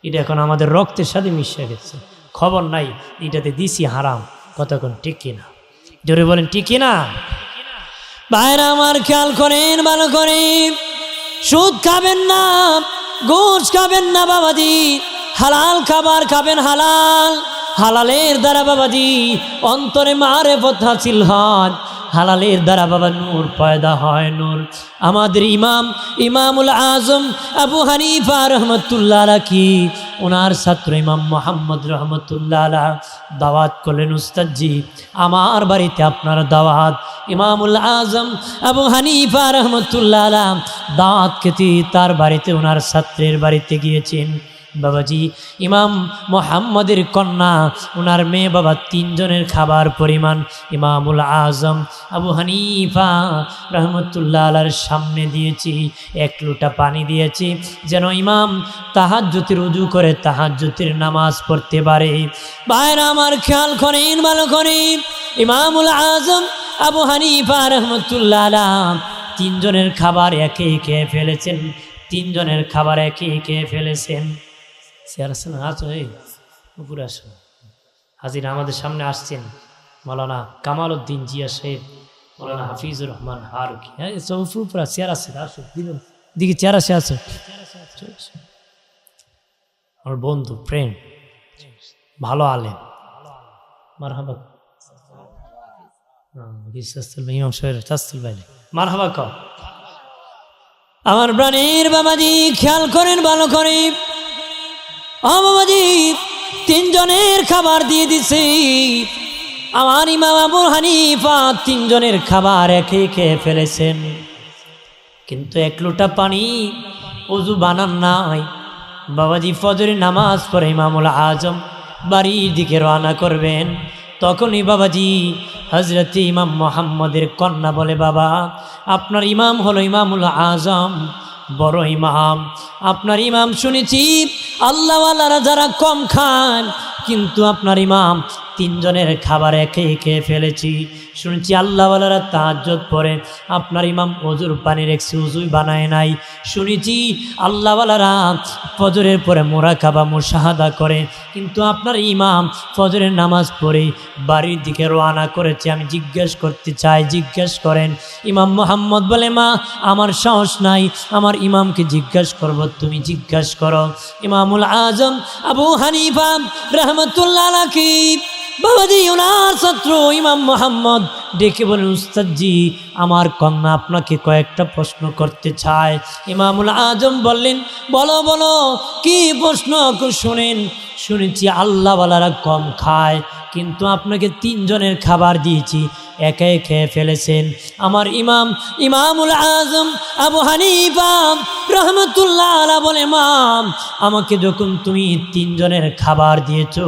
এটা এখন আমাদের রক্তের সাথে মিশে গেছে, খবর নাই এটাতে দিছি হারাম। কতক্ষণ ঠিক কিনা? জোরে বলেন ঠিক কিনা? ভাইরা আমার খেয়াল করেন ভালো করে, সুদ খাবেন না, ঘুষ খাবেন না বাবাজি, হালাল খাবার খাবেন, হালাল, হালালের দ্বারা বাবাজি অন্তরে মারেফত হাসিল হয়, হালালের দ্বারা বাবা নূর পয়দা হয়, নূর। আমাদের ইমামুল আজম আবু হানিফা রহমতুল্লাহ আলাইহি কি ওনার ছাত্র ইমাম মোহাম্মদ রহমতুল্লাহ আলাইহি দাওয়াত করলেন, উস্তাদজি আমার বাড়িতে আপনার দাওয়াত। ইমামুল আজম আবু হানিফা রহমতুল্লাহ আলাইহি দাওয়াত খেতে তার বাড়িতে ওনার ছাত্রের বাড়িতে গিয়েছেন। বাবাজি ইমাম মোহাম্মদের কন্যা ওনার মেয়ে বাবা তিনজনের খাবার পরিমাণ ইমামুল আজম আবু হানিফা রহমতুল্লাহ আলার সামনে দিয়েছি, এক লোটা পানি দিয়েছি যেন ইমাম তাহাজ্জুদের উজু করে তাহাজ্জুদের নামাজ পড়তে পারে। ভাইরা আমার খেয়াল করেন, ভালো করেন, ইমামুল আজম আবু হানিফা রহমতুল্লাহ আলাহ তিনজনের খাবার একে খেয়ে ফেলেছেন, তিনজনের খাবার একে খেয়ে ফেলেছেন। চেয়ার আসেন, আছো এই উপরে আসো। হাজির আমাদের সামনে আসছেন মৌলানা কামাল উদ্দিন জিয়া সাহেব, মৌলানা হাফিজুর রহমান হারুকি। হ্যাঁ উপরে চেয়ার আছে, আসো দিকে চেয়ার আছে, আছো আমার বন্ধু ফ্রেন্ড ভালো আলেম মারহাবা ইমাম সাহেব চাস্তুল ভাই মারহাবা কও। আমার প্রাণের বাবাজি খেয়াল করেন, ভালো করে, বাবাজি তিনজনের খাবার দিয়ে দিছে। আমার ইমাম আবু হানিফা তিনজনের খাবার একে খেয়ে ফেলেছেন, কিন্তু এক লোটা পানি ওযু বানান নাই। বাবাজি ফজরের নামাজ পড়ে ইমামুল আজম বাড়ির দিকে রওনা করবেন, তখনই বাবাজি হযরত ইমাম মোহাম্মদের কন্যা বলে, বাবা আপনার ইমাম হলো ইমামুল আজম, বড় ইমাম, আপনার ইমাম শুনেছি আল্লাহওয়ালারা যারা কম খান, কিন্তু আপনার ইমাম তিনজনের খাবার একে খেয়ে ফেলেছি। শুনেছি আল্লাহওয়ালারা তাহাজ্জুদ পড়ে, আপনার ইমাম ওযুর পানি রেখেছে, ওযুই বানায় নাই। শুনেছি আল্লাহওয়ালারা ফজরের পরে মুরাকাবা মুশাহাদা করে, কিন্তু আপনার ইমাম ফজরের নামাজ পড়ে বাড়ির দিকে রওনা করেছে। আমি জিজ্ঞেস করতে চাই, জিজ্ঞেস করেন। ইমাম মোহাম্মদ বলে, মা আমার সাহস নাই, আমার ইমামকে জিজ্ঞেস করব, তুমি জিজ্ঞেস করো। ইমামুল আজম আবু হানিফা রহমতুল্লাহ আলাইহি বাবাজি ওনার ছাত্র ইমাম মোহাম্মদ ডেকে বলেন, উস্তাদজি আমার কন্যা আপনাকে কয়েকটা প্রশ্ন করতে চায়। ইমামুল আজম বললেন, বলো বলো কি প্রশ্ন, শুনেন। শুনেছি আল্লাহওয়ালারা কম খায়, কিন্তু আপনাকে তিনজনের খাবার দিয়েছি, একে খেয়ে ফেলেছেন। আমার ইমাম ইমামুল আজম আবু হানিফা রহমতুল্লাহ আলাইহি বলে, মা আমাকে যখন তুমি তিনজনের খাবার দিয়েছো,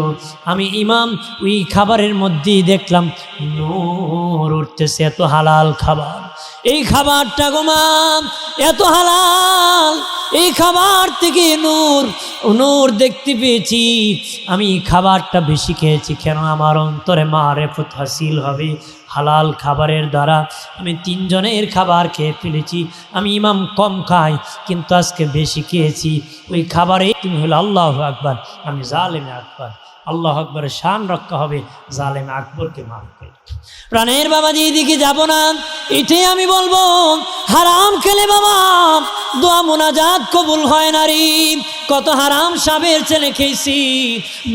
আমি ইমাম ওই খাবারের মধ্যেই দেখলাম নূর উঠতেছে, এত হালাল খাবার, এই খাবারটা গো মা এত হালাল, এই খাবার থেকে নূর নূর দেখতে পেয়েছি। আমি খাবারটা বেশি খেয়েছি কেন, আমার অন্তরে মারেফত হাসিল হবে হালাল খাবারের দ্বারা। আমি তিনজনের খাবার খেয়ে ফেলেছি, আমি ইমাম কম খাই কিন্তু আজকে বেশি খেয়েছি। ওই খাবারে তুমি হলো আল্লাহু আকবার, আমি জালেমে আকবার। আল্লাহু আকবরের শান রক্ষা হবে, জালেমে আকবরকে মাফ করে। প্রাণের বাবাজি এদিকে যাব না, এটাই আমি বলবো, হারাম খেলে বাবা দোয়া মোনাজাত কবুল হয় না রে। কত হারাম সাবের ছেলে খেয়েছি,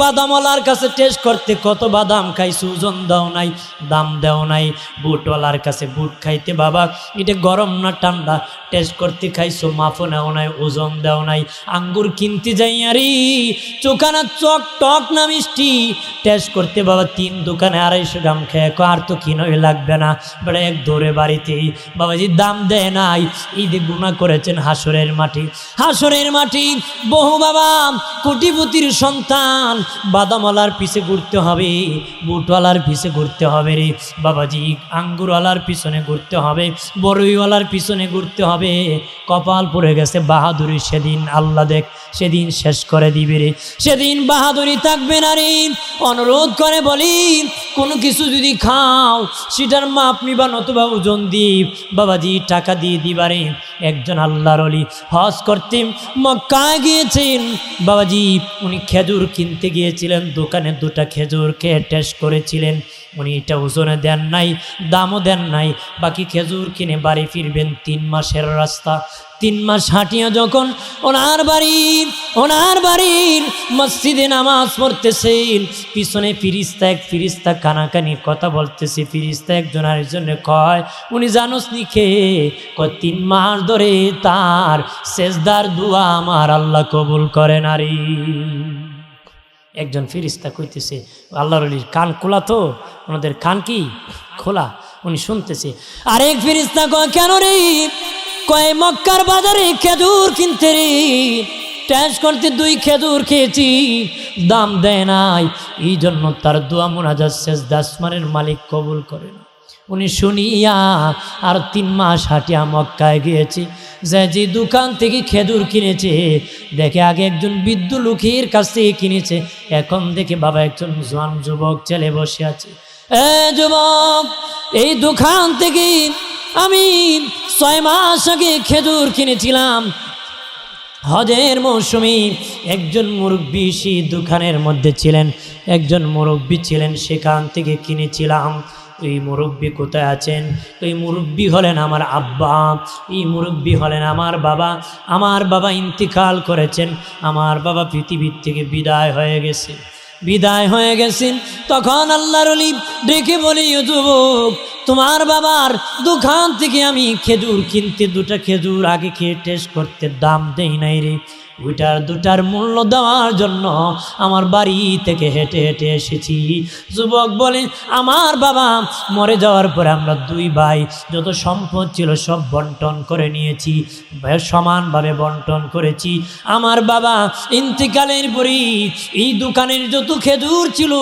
বাদামওয়ালার কাছে টেস্ট করতে কত বাদাম খাইছি, ওজন দাও নাই, দাম দেও নাই। বুটওয়ালার কাছে বুট খাইতে বাবা এটা গরম না ঠান্ডা টেস্ট করতে খাইছো, মাফও নেও নাই, ওজন দেও নাই। আঙ্গুর কিনতে যাই আরে চোখানা চক টক না মিষ্টি টেস্ট করতে বাবা 3 দোকানে 250 গ্রাম খেয়ে আর তো কিনোই লাগবে না, বেড়া এক দৌড়ে বাড়িতেই বাবাজি দাম দেয় নাই। ঈদে গুনাহ করেছেন হাসরের মাটি, হাসরের মাটি। বহু বাবা কোটিপতির সন্তান বাদামওয়ালার পিছে ঘুরতে হবে, বুটওয়ালার পিছে ঘুরতে হবে রে বাবাজি, আঙ্গুরওয়ালার পিছনে ঘুরতে হবে, বড়ইওয়ালার পিছনে ঘুরতে হবে। কপাল পড়ে গেছে বাহাদুরি, সেদিন আল্লাহ দেখ সেদিন শেষ করে দিবে রে, সেদিন বাহাদুরি থাকবে না রে। অনুরোধ করে বলি, কোনো কিছু যদি খাও সেটার মাপ নিবা, নতুবা ওজন দিয়ে বাবাজি টাকা দিয়ে দিবারে। একজন আল্লাহর ওলি হজ করতে মক্কায় গিয়েছেন বাবাজি, উনি খেজুর কিনতে গিয়েছিলেন, দোকানে 2টা খেজুর খেয়ে টেস্ট করেছিলেন, উনি এটা ওজনে দেন নাই, দামও দেন নাই, বাকি খেজুর কিনে বাড়ি ফিরবেন 3 মাসের রাস্তা। 3 মাস হাঁটিয়া যখন ওনার বাড়ির মসজিদে নামাজ পড়তেছেন, পিছনে ফিরিস্তা কানাকানি কথা বলতেছে। ফিরিস্তা একজন আরেকজনে কয়, উনি জানোস নি কে? কয় 3 মাস ধরে তার সেজদার দোয়া আমার আল্লাহ কবুল করে নারী। একজন ফিরিস্তা কইতেছে, আল্লাহর ওলির কান খোলা, তো ওনাদের কান কি খোলা, উনি শুনতেছে। আরেক ফিরিস্তা কয়, কেন রে? কয় মক্কার বাজারে খেজুর কিনতে রে, টেস্ট করতে 2 খেজুর খেয়েছি, দাম দেয় নাই, এই জন্য তার দোয়া মুনাজাত সেজদা আসমানের মালিক কবুল করে না। উনি শুনিয়া আর 3 মাস হাঁটিয়া মক্কায় গিয়েছে, যে দোকান থেকে খেজুর কিনেছে দেখে আগে একজন বৃদ্ধ লোকের কাছ থেকে কিনেছে, এখন দেখে বাবা একজন জোয়ান যুবক ছেলে বসে আছে। যুবক, এই দোকান থেকে আমি 6 মাস আগে খেজুর কিনেছিলাম, হজের মৌসুমে একজন মুরব্বী সেই দোকানের মধ্যে ছিলেন, একজন মুরব্বী ছিলেন, সেখান থেকে কিনেছিলাম। ওই মুরব্বী কোথায় আছেন? ওই মুরব্বী হলেন আমার আব্বা, এই মুরব্বী হলেন আমার বাবা। আমার বাবা ইন্তিকাল করেছেন, আমার বাবা পৃথিবীর থেকে বিদায় হয়ে গেছেন। তখন আল্লাহর ওলি ডেকে বলি, যুবক, তোমার বাবার দোকান থেকে আমি খেজুর কিনতে 2টা খেজুর আগে খেয়ে টেস্ট করতে দাম দেই নাই রে, ওইটার 2টার মূল্য দেওয়ার জন্য আমার বাড়ি থেকে হেঁটে হেঁটে এসেছি। যুবক বলে, আমার বাবা মরে যাওয়ার পরে আমরা 2 ভাই যত সম্পদ ছিল সব বন্টন করে নিয়েছি, সমানভাবে বন্টন করেছি। আমার বাবা ইন্তিকালের পরই এই দোকানের যত খেজুর ছিল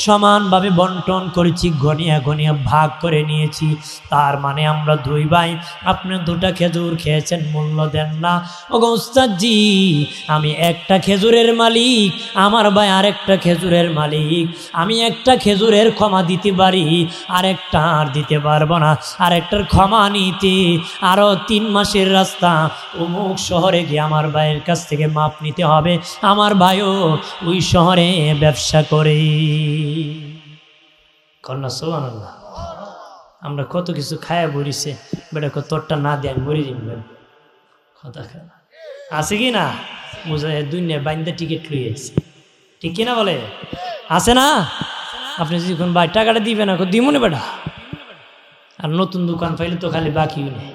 সমানভাবে বন্টন করেছি, গনিয়া গনিয়া ভাগ করে নিয়েছি। তার মানে আমরা 2 ভাই, আপনি 2টা খেজুর খেয়েছেন, মূল্য দেন না। ওগো উস্তাদজি, আমি একটা খেজুরের মালিক, আমার ভাই আরেকটা খেজুরের মালিক। আমি একটা খেজুরের ক্ষমা দিতে পারি, আরেকটা আর দিতে পারবো না। আরেকটার ক্ষমা নিতে আরও 3 মাসের রাস্তা, অমুক শহরে গিয়ে আমার ভাইয়ের কাছ থেকে মাপ নিতে হবে। আমার ভাইও ওই শহরে ব্যবসা করে। কন্যা সুবহানাল্লাহ। আমরা কত কিছু খায়া বলিছে, বেটা তোরটা না দিয়ে আমি মরি যাবেন কথা খায় আছে কি না? বুঝে দুনিয়া বাইন্দা টিকিট লইয়েছে, ঠিক কিনা বলে? আছে না? আপনি যদি কোন ভাই টাকাটা দিবেন না, দিমনে বেটা। আর নতুন দোকান পাইলে তো খালি বাকি নেই,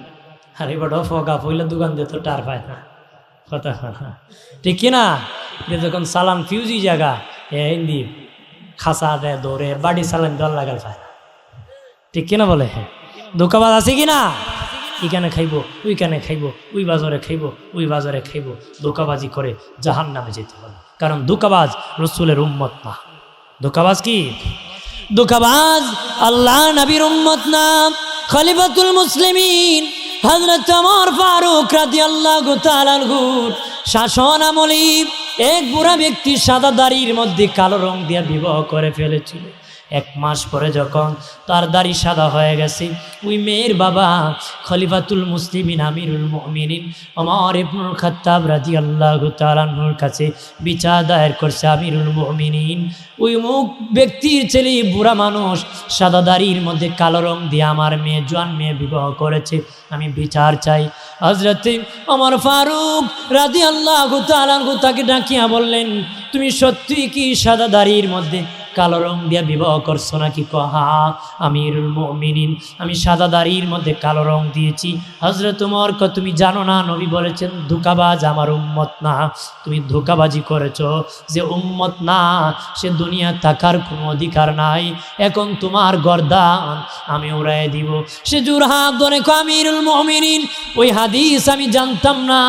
আর এবার ফকা পইলে দোকান দিয়ে তো টার পায় না কথা, ঠিক কিনা? যখন সালান ফিউজি জায়গা হিন্দি খাসা দেয় দৌড়ে বাড়ি সালান দল লাগাল পায় না, ঠিক কিনা বলে? ধোকাবাজ আছে কিনা? এখানে খাইব, ওইখানে খাইব, ওই বাজারে খাইব, ওই বাজারে খাইব, ধোকাবাজি করে জাহান্নামে যেতে হবে। কারণ ধোকাবাজ রসুলের উম্মত না। ধোকাবাজ কি? ধোকাবাজ আল্লাহ নবীর উম্মত না। খলিফাতুল মুসলিমিন হযরত ওমর ফারুক রাদিয়াল্লাহু তাআলা আনহুর শাসন আমলে এক বুড়া ব্যক্তি সাদা দাড়ির মধ্যে কালো রং দিয়ে বিবাহ করে ফেলেছিল। 1 মাস পরে যখন তার দাড়ি সাদা হয়ে গেছে, ওই মেয়ের বাবা খলিফাতুল মুসলিমিন আমিরুল মুমিনিন ওমর ইবনুল খাত্তাব রাদিয়াল্লাহু তাআলা আনহুর কাছে বিচার দায়ের করছে। আমিরুল মুমিনিন, ওই মুখ ব্যক্তির ছেলে বুড়া মানুষ সাদা দাড়ির মধ্যে কালো রং দিয়ে আমার মেয়ে, জোয়ান মেয়ে বিবাহ করেছে, আমি বিচার চাই। হযরতে ওমর ফারুক রাদিয়াল্লাহু তাআলা আনহু তাকে ডাকিয়া বললেন, তুমি সত্যি কি সাদা দাড়ির মধ্যে কালো রং দিয়া বিবাহ করছো নাকি? কহা আমিরুল মুমিনিন, আমি সাদা দাড়ির মধ্যে কালো রং দিয়েছি। হযরত ওমর কয়, তুমি জানো না নবী বলেছেন ধোঁকাবাজ আমার উম্মত না, তুমি ধোঁকাবাজি করেছো। যে উম্মত না সে দুনিয়া থাকার কোনো অধিকার নাই। এখন তোমার গর্দান আমি উড়াই দিব। সে জোরহাত ধরে কয়, আমিরুল মুমিনিন, ওই হাদিস আমি জানতাম না,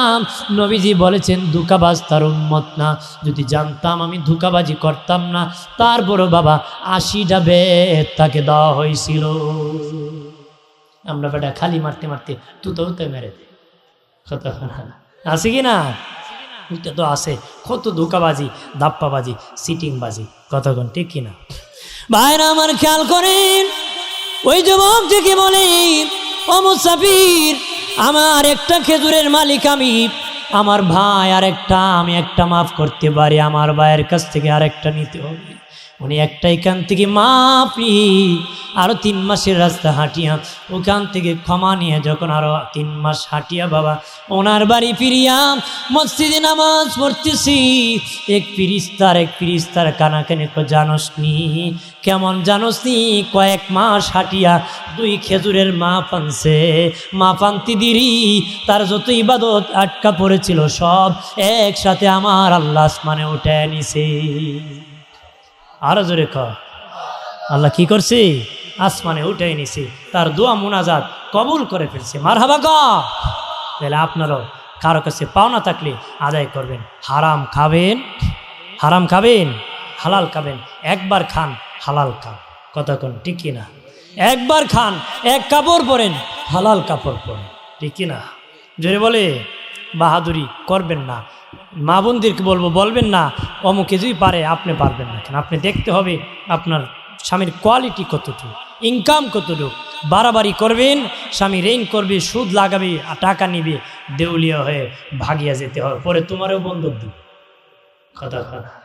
নবীজি বলেছেন ধোঁকাবাজ তার উম্মত না। যদি জানতাম আমি ধোঁকাবাজি করতাম না। তারপর বাবা 80টা বেত তাকে দেওয়া হয়েছিল। আমরা বেটা খালি মারতে মারতে তুতো মেরে দে, আছে কি না? ওইটা তো আছে, কত ধোঁকাবাজি, ধাপ্পাবাজি, সিটিংবাজি, কতক্ষণ, ঠিক কিনা? ভাইরা আমার খেয়াল করেন, ওই যুবক থেকে বলে, ও মুসাফির, আমার একটা খেজুরের মালিক আমি, আমার ভাই আরেকটা, আমি একটা মাফ করতে পারি, আমার ভাইয়ের কাছ থেকে আরেকটা নিতে হবে। উনি একটা এখান থেকে মাপ নিয়ে আরও 3 মাসের রাস্তা হাঁটিয়া ওখান থেকে ক্ষমা নিয়ে যখন আরও 3 মাস হাঁটিয়া বাবা ওনার বাড়ি ফিরিয়া মসজিদে নামাজ পড়তেছি, এক ফিরিস্তার কানাকানি তো জানোস নি, কেমন জানোস নি? কয়েক মাস হাঁটিয়া 2 খেজুরের মাপ আনছে, মাপ আনতে দিরি তার যত ইবাদত আটকা পড়েছিল সব একসাথে আমার আল্লাহ আসমানে উঠে নিছে। আরো জোরে ক, আল্লাহ কি করছে? আসমানে উঠে নিছে, তার দোয়া মুনাজাত কবুল করে ফেলছে। মারহাবা ক। তাহলে আপনারাও কারো কাছে পাওনা থাকলে আদায় করবেন। হারাম খাবেন, হারাম খাবেন, হালাল খাবেন। একবার খান, হালাল খান, কথা কোন ঠিক কিনা? একবার খান, এক কাপড় পরেন, হালাল কাপড় পরেন, ঠিক কিনা? জোরে বলে বাহাদুরি করবেন না। মা বোনদেরকে বলবো, বলবেন না অমুকে যদি পারে আপনি পারবেন না কেন। আপনি দেখতে হবে আপনার স্বামীর কোয়ালিটি কতটুকু, ইনকাম কতটুকু। বাড়াবাড়ি করবেন, স্বামী ঋণ করবে, সুদ লাগাবে, আর টাকা নিবে, দেউলিয়া হয়ে ভাগিয়া যেতে হবে, পরে তোমারও বন্ধক দিবে, কথা কথা।